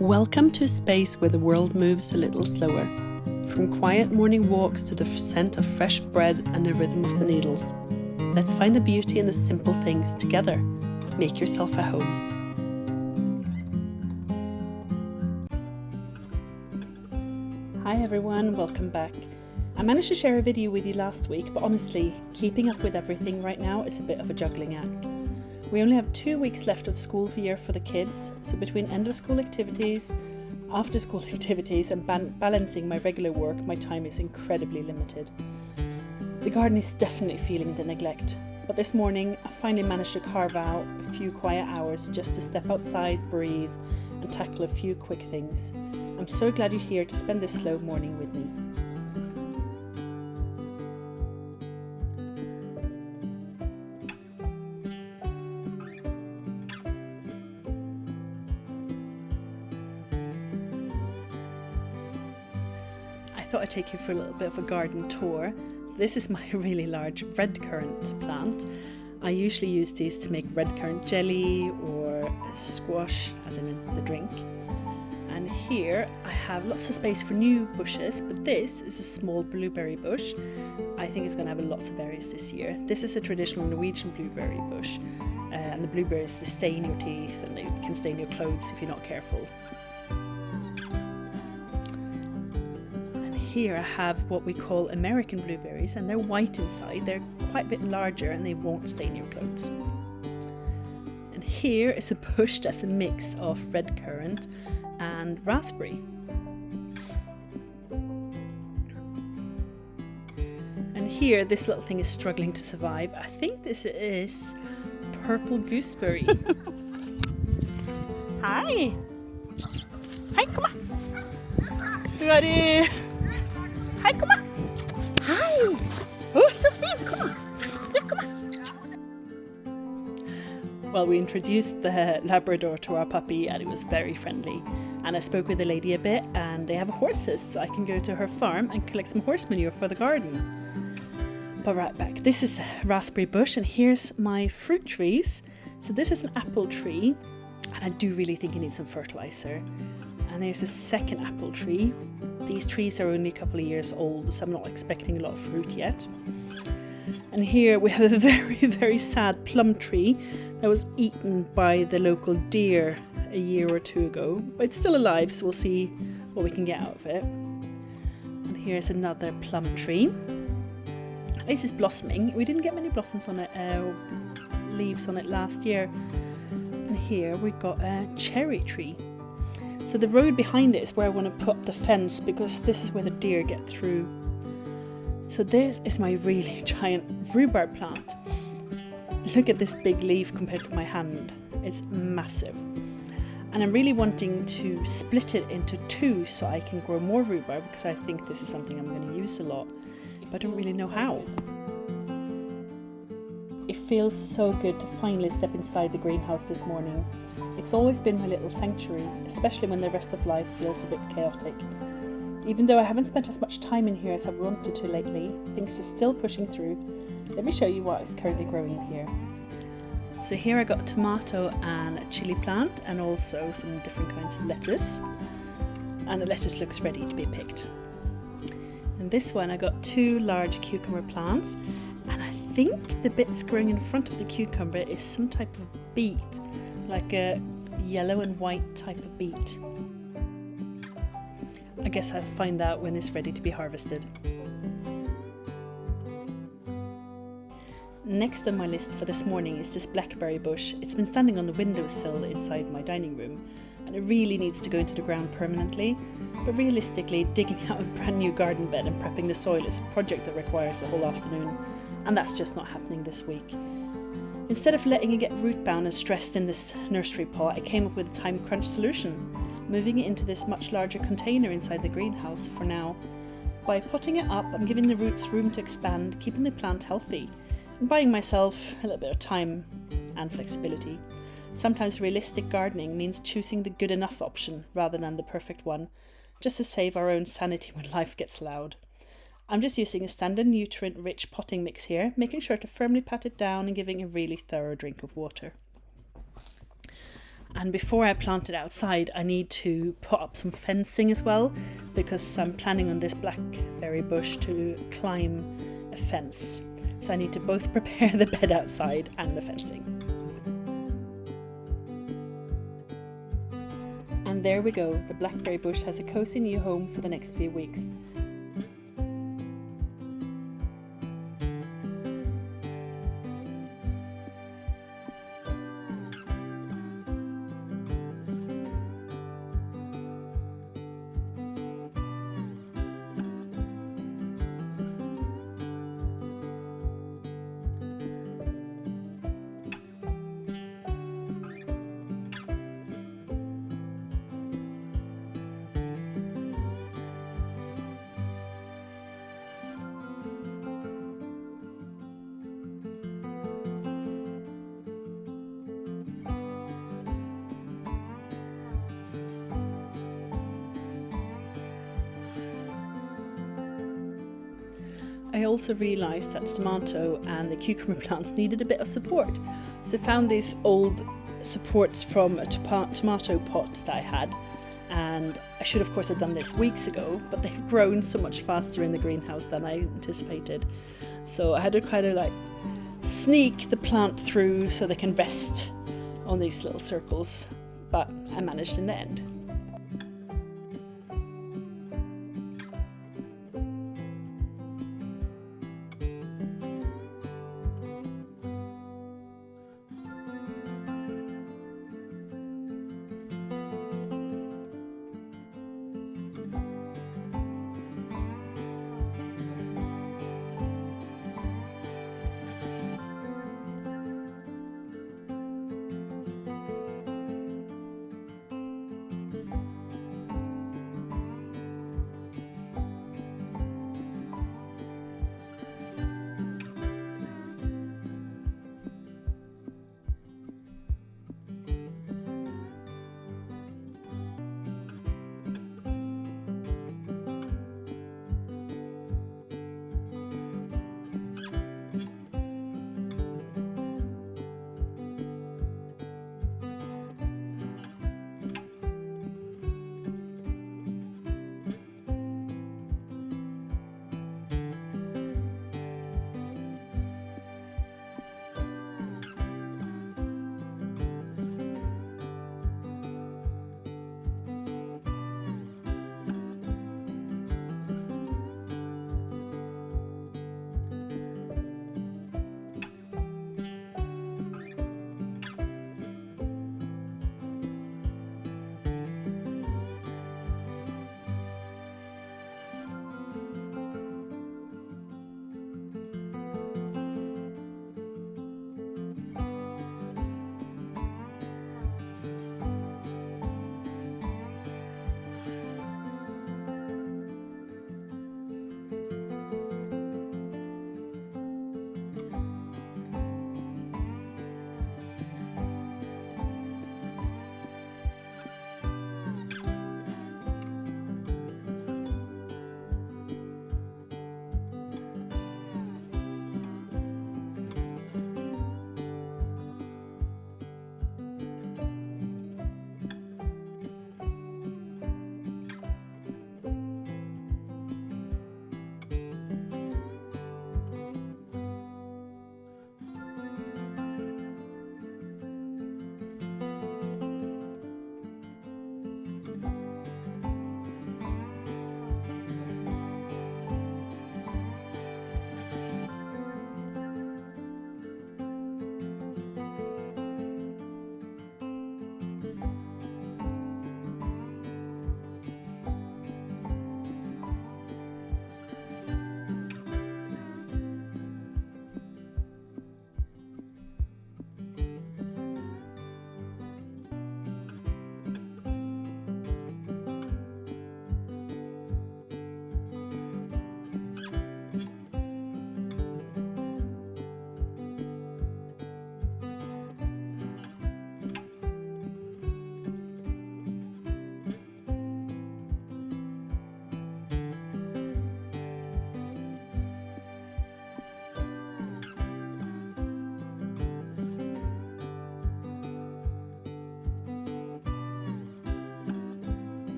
Welcome to a space where the world moves a little slower. From quiet morning walks to the scent of fresh bread and the rhythm of the needles. Let's find the beauty in the simple things together. Make yourself at home. Hi everyone, welcome back. I managed to share a video with you last week, but honestly, keeping up with everything right now is a bit of a juggling act. We only have 2 weeks left of the school year for the kids, so between end of school activities, after school activities and balancing my regular work, my time is incredibly limited. The garden is definitely feeling the neglect, but this morning I finally managed to carve out a few quiet hours just to step outside, breathe and tackle a few quick things. I'm so glad you're here to spend this slow morning with me. I thought I'd take you for a little bit of a garden tour. This is my really large red currant plant. I usually use these to make red currant jelly or squash, as in the drink. And here I have lots of space for new bushes, but this is a small blueberry bush. I think it's going to have lots of berries this year. This is a traditional Norwegian blueberry bush, and the blueberries they stain your teeth and they can stain your clothes if you're not careful. Here I have what we call American blueberries, and they're white inside. They're quite a bit larger and they won't stain your clothes. And here is a bush that's a mix of red currant and raspberry. And here this little thing is struggling to survive. I think this is purple gooseberry. Hi! Hi, come on! Ready? Hi, come on. Hi. Oh, Sophie, come on. Yeah, come on. Well, we introduced the Labrador to our puppy and it was very friendly. And I spoke with the lady a bit and they have horses, so I can go to her farm and collect some horse manure for the garden. But right back, this is a raspberry bush and here's my fruit trees. So this is an apple tree and I do really think it needs some fertilizer. And there's a second apple tree. These trees are only a couple of years old, so I'm not expecting a lot of fruit yet. And here we have a very, very sad plum tree that was eaten by the local deer a year or two ago. But it's still alive, so we'll see what we can get out of it. And here's another plum tree. This is blossoming. We didn't get many blossoms on it, leaves on it last year. And here we got a cherry tree. So the road behind it is where I want to put up the fence because this is where the deer get through. So this is my really giant rhubarb plant. Look at this big leaf compared to my hand. It's massive. And I'm really wanting to split it into two so I can grow more rhubarb because I think this is something I'm going to use a lot. But I don't really know how. It feels so good to finally step inside the greenhouse this morning. It's always been my little sanctuary, especially when the rest of life feels a bit chaotic. Even though I haven't spent as much time in here as I've wanted to lately, things are still pushing through. Let me show you what is currently growing in here. So here I got a tomato and a chili plant and also some different kinds of lettuce. And the lettuce looks ready to be picked. And this one I got 2 large cucumber plants. And I think the bits growing in front of the cucumber is some type of beet, like a yellow and white type of beet. I guess I'll find out when it's ready to be harvested. Next on my list for this morning is this blackberry bush. It's been standing on the windowsill inside my dining room and it really needs to go into the ground permanently, but realistically digging out a brand new garden bed and prepping the soil is a project that requires a whole afternoon. And that's just not happening this week. Instead of letting it get root bound and stressed in this nursery pot, I came up with a time crunch solution, moving it into this much larger container inside the greenhouse for now. By potting it up, I'm giving the roots room to expand, keeping the plant healthy, and buying myself a little bit of time and flexibility. Sometimes realistic gardening means choosing the good enough option rather than the perfect one, just to save our own sanity when life gets loud. I'm just using a standard nutrient-rich potting mix here, making sure to firmly pat it down and giving a really thorough drink of water. And before I plant it outside, I need to put up some fencing as well, because I'm planning on this blackberry bush to climb a fence. So I need to both prepare the bed outside and the fencing. And there we go, the blackberry bush has a cozy new home for the next few weeks. I also realised that the tomato and the cucumber plants needed a bit of support. So I found these old supports from a tomato pot that I had, and I should of course have done this weeks ago, but they've grown so much faster in the greenhouse than I anticipated. So I had to kind of like sneak the plant through so they can rest on these little circles, but I managed in the end.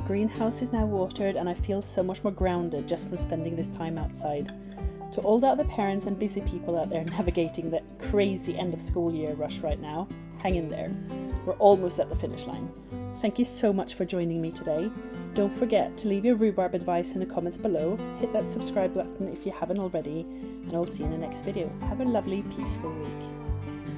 greenhouse is now watered and I feel so much more grounded just from spending this time outside. To all the other parents and busy people out there navigating the crazy end of school year rush right now, hang in there. We're almost at the finish line. Thank you so much for joining me today. Don't forget to leave your rhubarb advice in the comments below, hit that subscribe button if you haven't already, and I'll see you in the next video. Have a lovely, peaceful week.